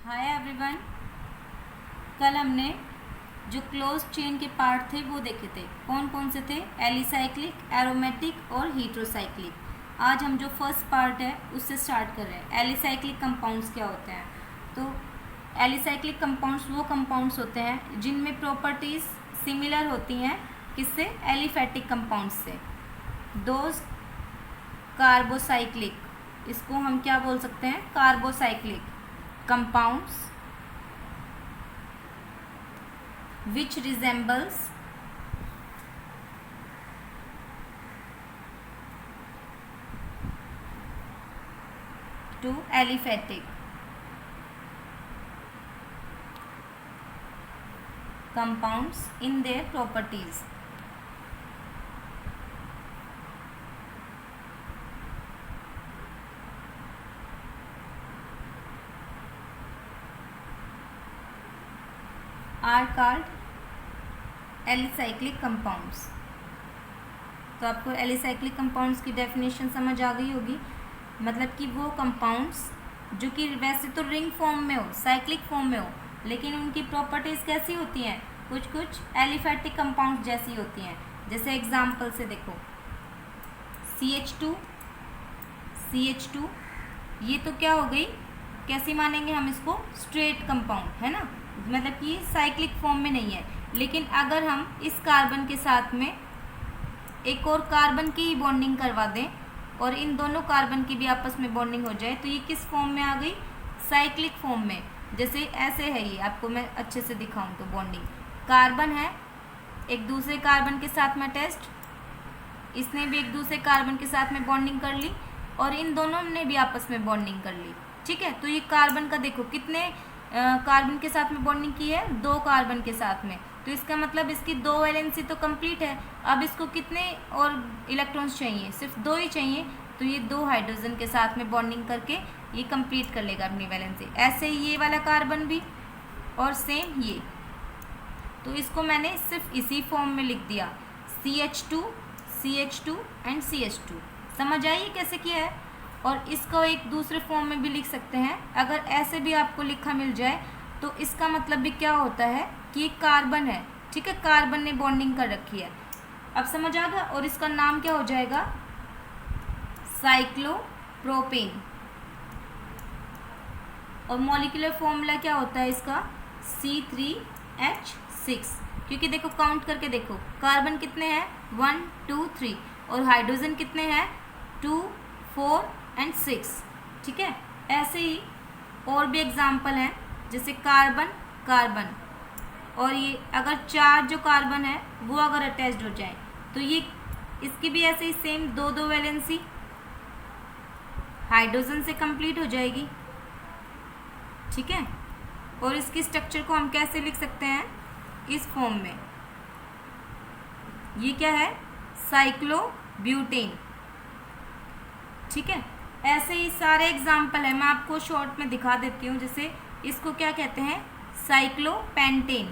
Hi everyone. कल हमने जो क्लोज चेन के पार्ट थे वो देखे थे। कौन कौन से थे? एलिसाइक्लिक, एरोमेटिक और हीट्रोसाइक्लिक। आज हम जो फर्स्ट पार्ट है उससे स्टार्ट कर रहे हैं। एलिसाइक्लिक कंपाउंड्स क्या होते हैं? तो एलिसाइक्लिक कंपाउंड्स वो कंपाउंड्स होते हैं जिनमें प्रॉपर्टीज़ सिमिलर होती हैं किससे? एलिफैटिक कंपाउंड्स से। दोज कार्बोसाइक्लिक, इसको हम क्या बोल सकते हैं? Carbocyclic compounds which resembles to aliphatic compounds in their properties. Are called alicyclic compounds. तो आपको एलिसाइक्लिक कंपाउंड्स की डेफिनेशन समझ आ गई होगी। मतलब कि वो कंपाउंड्स जो कि वैसे तो रिंग फॉर्म में हो, साइक्लिक फॉर्म में हो, लेकिन उनकी प्रॉपर्टीज़ कैसी होती हैं? कुछ कुछ एलिफैटिक कंपाउंड्स जैसी होती हैं। जैसे एग्जाम्पल से देखो, CH2, ये तो क्या हो गई? कैसी मानेंगे हम इसको? स्ट्रेट कंपाउंड है ना, मतलब कि साइक्लिक फॉर्म में नहीं है। लेकिन अगर हम इस कार्बन के साथ में एक और कार्बन की बॉन्डिंग करवा दें और इन दोनों कार्बन की भी आपस में बॉन्डिंग हो जाए तो ये किस फॉर्म में आ गई? साइक्लिक फॉर्म में। जैसे ऐसे है, ये आपको मैं अच्छे से दिखाऊं तो बॉन्डिंग कार्बन है एक दूसरे कार्बन के साथ में अटैच्ड, इसने भी एक दूसरे कार्बन के साथ में बॉन्डिंग कर ली और इन दोनों ने भी आपस में बॉन्डिंग कर ली। ठीक है, तो ये कार्बन का देखो कितने कार्बन के साथ में बॉन्डिंग की है? 2 कार्बन के साथ में। तो इसका मतलब इसकी 2 वैलेंसी तो कंप्लीट है। अब इसको कितने और इलेक्ट्रॉन्स चाहिए? सिर्फ 2 ही चाहिए। तो ये 2 हाइड्रोजन के साथ में बॉन्डिंग करके ये कंप्लीट कर लेगा अपनी वैलेंसी। ऐसे ही ये वाला कार्बन भी और सेम ये। तो इसको मैंने सिर्फ इसी फॉर्म में लिख दिया, CH2 एंड CH2। समझ आइए कैसे किया है? और इसको एक दूसरे फॉर्म में भी लिख सकते हैं। अगर ऐसे भी आपको लिखा मिल जाए तो इसका मतलब भी क्या होता है कि एक कार्बन है। ठीक है, कार्बन ने बॉन्डिंग कर रखी है। अब समझ आ गया? और इसका नाम क्या हो जाएगा? साइक्लोप्रोपेन। और मॉलिक्यूलर फॉर्मूला क्या होता है इसका? C3H6। क्योंकि देखो काउंट करके देखो, कार्बन कितने हैं? 1 2 3 और हाइड्रोजन कितने हैं? 2 4 एंड 6। ठीक है, ऐसे ही और भी एग्जाम्पल हैं, जैसे कार्बन और ये अगर 4 जो कार्बन है वो अगर अटैच्ड हो जाए तो ये इसकी भी ऐसे ही सेम 2 वैलेंसी हाइड्रोजन से कंप्लीट हो जाएगी। ठीक है, और इसकी स्ट्रक्चर को हम कैसे लिख सकते हैं? इस फॉर्म में। ये क्या है? साइक्लोब्यूटेन। ठीक है, ऐसे ही सारे एग्जाम्पल है, मैं आपको शॉर्ट में दिखा देती हूँ। जैसे इसको क्या कहते हैं? साइक्लोपेंटेन।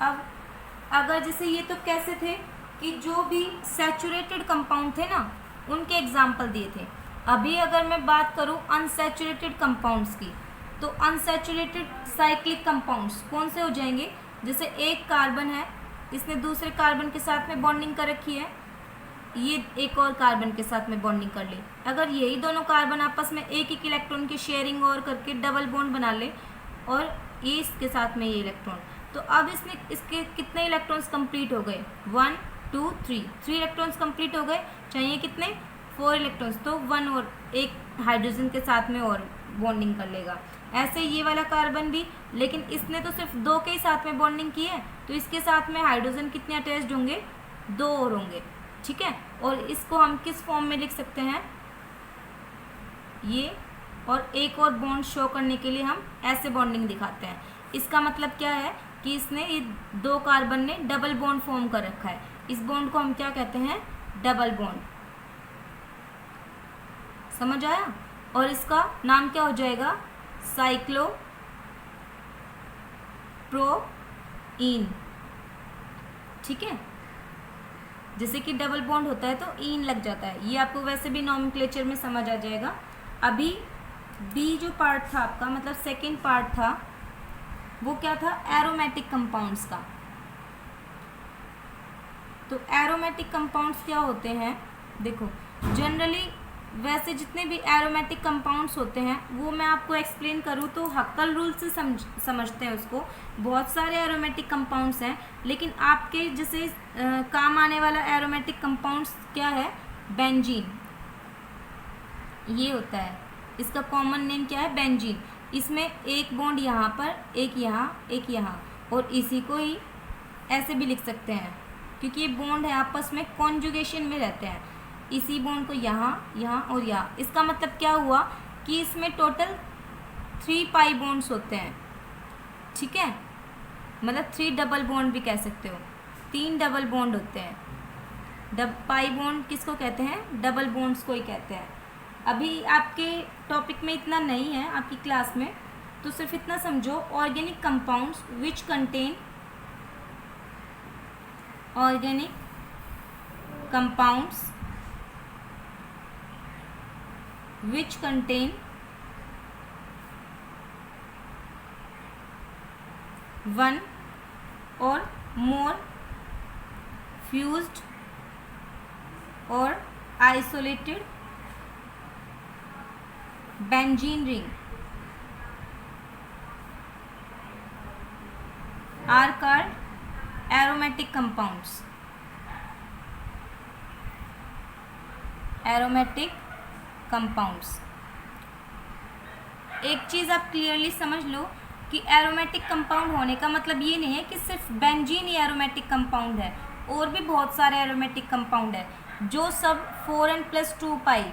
अब अगर जैसे ये तो कैसे थे कि जो भी सैचुरेटेड कंपाउंड थे ना उनके एग्जाम्पल दिए थे। अभी अगर मैं बात करूँ अनसैचुरेटेड कंपाउंड्स की, तो अनसैचुरेटेड साइक्लिक कंपाउंड्स कौन से हो जाएंगे? जैसे एक कार्बन है, इसने दूसरे कार्बन के साथ में बॉन्डिंग कर रखी है, ये एक और कार्बन के साथ में बॉन्डिंग कर ले। अगर यही दोनों कार्बन आपस में एक एक इलेक्ट्रॉन की शेयरिंग और करके डबल बॉन्ड बना ले और ये इसके साथ में ये इलेक्ट्रॉन, तो अब इसके कितने इलेक्ट्रॉन्स कंप्लीट हो गए? 1 2 3 इलेक्ट्रॉन्स कंप्लीट हो गए। चाहिए कितने? 4 इलेक्ट्रॉन्स। तो 1 और एक हाइड्रोजन के साथ में और बॉन्डिंग कर लेगा। ऐसे ये वाला कार्बन भी, लेकिन इसने तो सिर्फ 2 के ही साथ में बॉन्डिंग की है, तो इसके साथ में हाइड्रोजन कितने अटैच्ड होंगे? 2 और होंगे। ठीक है, और इसको हम किस फॉर्म में लिख सकते हैं? ये और एक और बॉन्ड शो करने के लिए हम ऐसे बॉन्डिंग दिखाते हैं। इसका मतलब क्या है कि इसने ये 2 कार्बन ने डबल बॉन्ड फॉर्म कर रखा है। इस बॉन्ड को हम क्या कहते हैं? Double bond. समझ आया? और इसका नाम क्या हो जाएगा? साइक्लोप्रोइन। ठीक है, जैसे कि डबल बॉन्ड होता है तो ईन लग जाता है, ये आपको वैसे भी नॉमेनक्लेचर में समझ आ जाएगा। अभी बी जो पार्ट था आपका, मतलब सेकेंड पार्ट था, वो क्या था, एरोमेटिक कंपाउंड्स का। तो एरोमेटिक कंपाउंड्स क्या होते हैं, देखो जनरली वैसे जितने भी एरोमेटिक कंपाउंड्स होते हैं वो मैं आपको एक्सप्लेन करूँ तो हक्कल रूल से समझते हैं उसको। बहुत सारे एरोमेटिक कंपाउंड्स हैं, लेकिन आपके जैसे काम आने वाला एरोमेटिक कंपाउंड्स क्या है, बेंजीन, ये होता है, इसका कॉमन नेम क्या है, बेंजीन। इसमें एक बॉन्ड यहाँ पर, एक यहाँ, एक यहाँ, और इसी को ही ऐसे भी लिख सकते हैं क्योंकि ये बॉन्ड है आपस में कॉन्जुगेशन में रहते हैं। इसी बॉन्ड को यहाँ, यहाँ और यहाँ, इसका मतलब क्या हुआ कि इसमें टोटल 3 पाई बॉन्ड्स होते हैं, ठीक है, मतलब 3 डबल बॉन्ड भी कह सकते हो, 3 डबल बॉन्ड होते हैं। पाई बॉन्ड किसको कहते हैं, डबल बॉन्ड्स को ही कहते हैं। अभी आपके टॉपिक में इतना नहीं है आपकी क्लास में, तो सिर्फ इतना समझो, organic compounds which contain, organic compounds which contain one or more fused or isolated benzene ring are called aromatic compounds. Aromatic compounds. एक चीज़ आप क्लियरली समझ लो कि एरोमेटिक कंपाउंड होने का मतलब ये नहीं है कि सिर्फ बेंजीन ही एरोमेटिक कंपाउंड है, और भी बहुत सारे एरोमेटिक कंपाउंड है जो सब 4n+2 पाई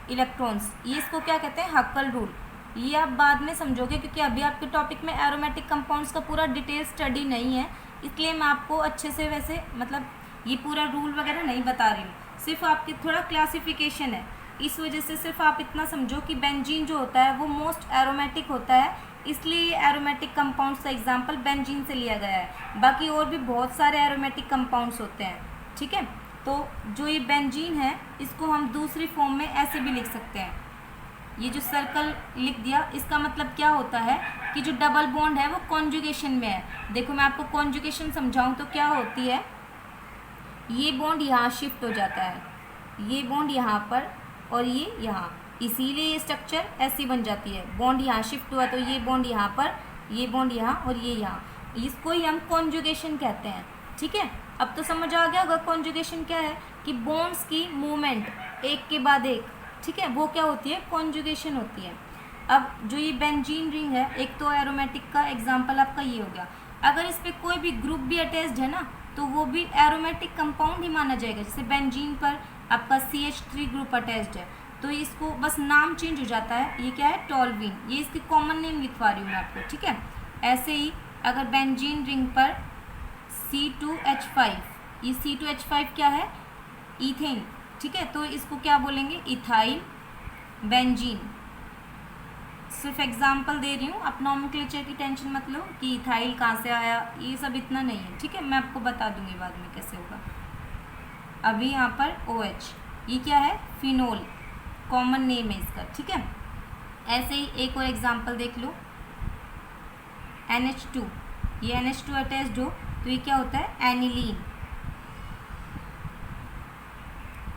इलेक्ट्रॉन्स, ये इसको क्या कहते हैं, हक्कल रूल। ये आप बाद में समझोगे क्योंकि अभी आपके टॉपिक में एरोमेटिक कंपाउंड्स का पूरा डिटेल स्टडी नहीं है, इसलिए मैं आपको अच्छे से वैसे मतलब ये पूरा रूल वगैरह नहीं बता रही हूँ, सिर्फ आपकी थोड़ा क्लासिफिकेशन है। इस वजह से सिर्फ आप इतना समझो कि बेंजीन जो होता है वो मोस्ट एरोमेटिक होता है, इसलिए एरोमेटिक कंपाउंड्स का एग्जांपल बेंजीन से लिया गया है। बाकी और भी बहुत सारे एरोमेटिक कंपाउंड्स होते हैं, ठीक है। तो जो ये बेंजीन है इसको हम दूसरी फॉर्म में ऐसे भी लिख सकते हैं, ये जो सर्कल लिख दिया, इसका मतलब क्या होता है कि जो डबल बॉन्ड है वो कॉन्जुगेशन में है। देखो मैं आपको कॉन्जुगेशन समझाऊं तो क्या होती है, ये बॉन्ड यहाँ शिफ्ट हो जाता है, ये बॉन्ड यहाँ पर और ये यहाँ, इसीलिए ये स्ट्रक्चर ऐसी बन जाती है। बॉन्ड यहाँ शिफ्ट हुआ तो ये बॉन्ड यहाँ पर, ये बॉन्ड यहाँ और ये यहाँ, इसको ही हम कॉन्जुगेशन कहते हैं, ठीक है। अब तो समझ आ गया होगा कॉन्जुगेशन क्या है, कि बॉन्ड्स की मूवमेंट एक के बाद एक, ठीक है, वो क्या होती है, कॉन्जुगेशन होती है। अब जो ये बेंजीन रिंग है, एक तो एरोमेटिक का एग्जांपल आपका ये हो गया। अगर इस पर कोई भी ग्रुप भी अटैच्ड है ना तो वो भी एरोमेटिक कंपाउंड ही माना जाएगा। जैसे बेंजीन पर आपका CH3 ग्रुप अटैच्ड है तो इसको बस नाम चेंज हो जाता है, ये क्या है, टॉल्वीन, ये इसकी कॉमन नेम लिखवा रही हूँ मैं आपको, ठीक है। ऐसे ही अगर बेंजीन रिंग पर C2H5, ये C2H5 क्या है, ईथेन, ठीक है, तो इसको क्या बोलेंगे, इथाइल बेंजीन। सिर्फ एग्जांपल दे रही हूँ, आप नॉमेनक्लेचर की टेंशन मत लो कि इथाइल कहाँ से आया, ये सब इतना नहीं है, ठीक है, मैं आपको बता दूंगी बाद में कैसे होगा। अभी यहाँ पर OH, ये क्या है, फिनोल, कॉमन नेम है इसका, ठीक है। ऐसे ही एक और एग्जांपल देख लो, NH2, ये NH2 अटैच्ड हो तो ये क्या होता है, एनिलीन।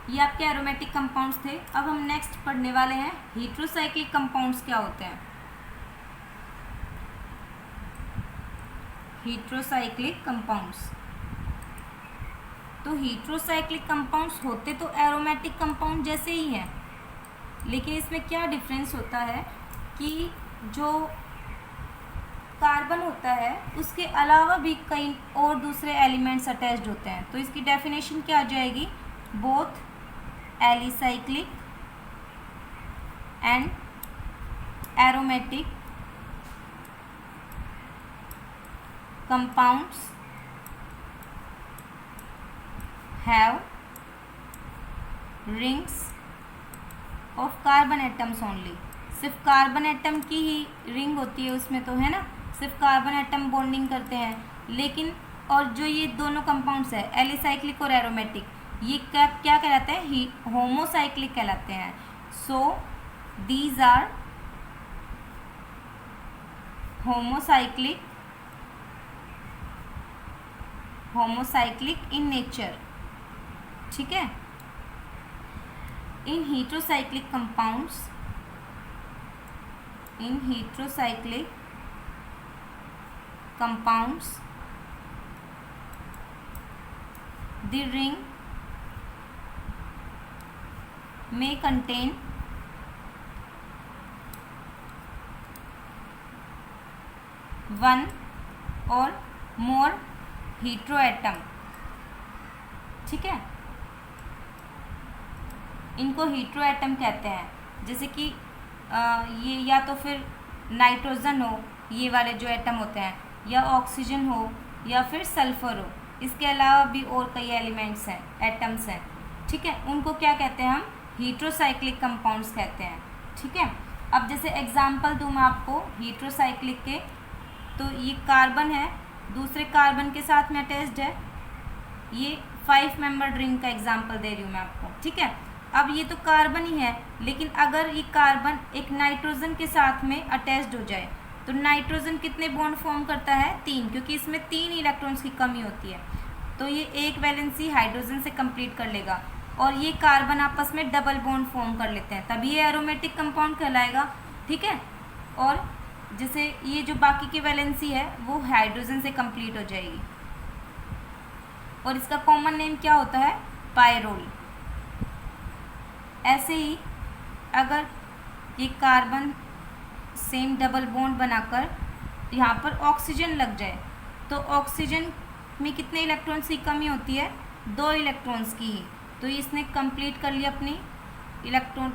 ये आपके एरोमेटिक कंपाउंड्स थे। अब हम नेक्स्ट पढ़ने वाले हैं हीट्रोसाइक्लिक कंपाउंड्स क्या होते हैं। हीट्रोसाइक्लिक कंपाउंड्स, तो हीट्रोसाइक्लिक कंपाउंड्स होते तो एरोमेटिक कंपाउंड जैसे ही हैं, लेकिन इसमें क्या डिफरेंस होता है कि जो कार्बन होता है उसके अलावा भी कई और दूसरे एलिमेंट्स अटैच्ड होते हैं। तो इसकी डेफिनेशन क्या आ जाएगी, both alicyclic and aromatic compounds have rings of carbon atoms only. सिर्फ कार्बन एटम की ही रिंग होती है उसमें, तो है ना, सिर्फ कार्बन एटम बॉन्डिंग करते हैं, लेकिन और जो ये दोनों कंपाउंड्स है एलिसाइक्लिक और एरोमेटिक, ये क्या क्या कहलाते हैं? होमोसाइक्लिक कहलाते हैं। So these are homocyclic in nature, ठीक है। In heterocyclic compounds the ring may contain one or more heteroatom, ठीक है। इनको हेटेरोएटम कहते हैं। जैसे कि ये या तो फिर नाइट्रोजन हो, ये वाले जो एटम होते हैं, या ऑक्सीजन हो, या फिर सल्फर हो। इसके अलावा भी और कई एलिमेंट्स हैं, एटम्स हैं, ठीक है। उनको क्या कहते हैं? हम हेटेरोसाइक्लिक कंपाउंड्स कहते हैं, ठीक है। अब जैसे एग्जांपल दूँ मैं आपको हेटेरोसाइक्लिक के, तो ये कार्बन है, दूसरे कार्बन के साथ में अटैच्ड है। ये 5 मेंबर रिंग का एग्जांपल दे रही हूँ मैं आपको, ठीक है। अब ये तो कार्बन ही है, लेकिन अगर ये कार्बन एक नाइट्रोजन के साथ में अटैच्ड हो जाए तो नाइट्रोजन कितने बॉन्ड फॉर्म करता है? 3, क्योंकि इसमें 3 इलेक्ट्रॉन्स की कमी होती है। तो ये एक वैलेंसी हाइड्रोजन से कंप्लीट कर लेगा और ये कार्बन आपस में डबल बॉन्ड फॉर्म कर लेते हैं, तभी ये एरोमेटिक कंपाउंड कहलाएगा, ठीक है। और जैसे ये जो बाकी की वैलेंसी है वो हाइड्रोजन से कंप्लीट हो जाएगी और इसका कॉमन नेम क्या होता है? पायरोल। ऐसे ही अगर ये कार्बन सेम डबल बॉन्ड बनाकर यहाँ पर ऑक्सीजन लग जाए तो ऑक्सीजन में कितने इलेक्ट्रॉन्स की कमी होती है? 2 इलेक्ट्रॉन्स की ही। तो इसने कंप्लीट कर लिया अपनी इलेक्ट्रॉन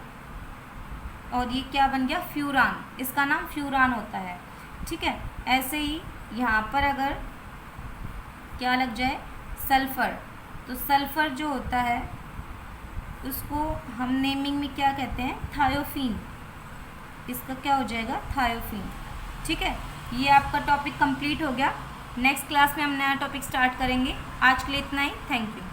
और ये क्या बन गया? फ्यूरान। इसका नाम फ्यूरान होता है, ठीक है। ऐसे ही यहाँ पर अगर क्या लग जाए? सल्फ़र। तो सल्फ़र जो होता है उसको हम नेमिंग में क्या कहते हैं? थायोफीन। इसका क्या हो जाएगा? थायोफीन, ठीक है। ये आपका टॉपिक कंप्लीट हो गया। नेक्स्ट क्लास में हम नया टॉपिक स्टार्ट करेंगे। आज के लिए इतना ही। Thank you.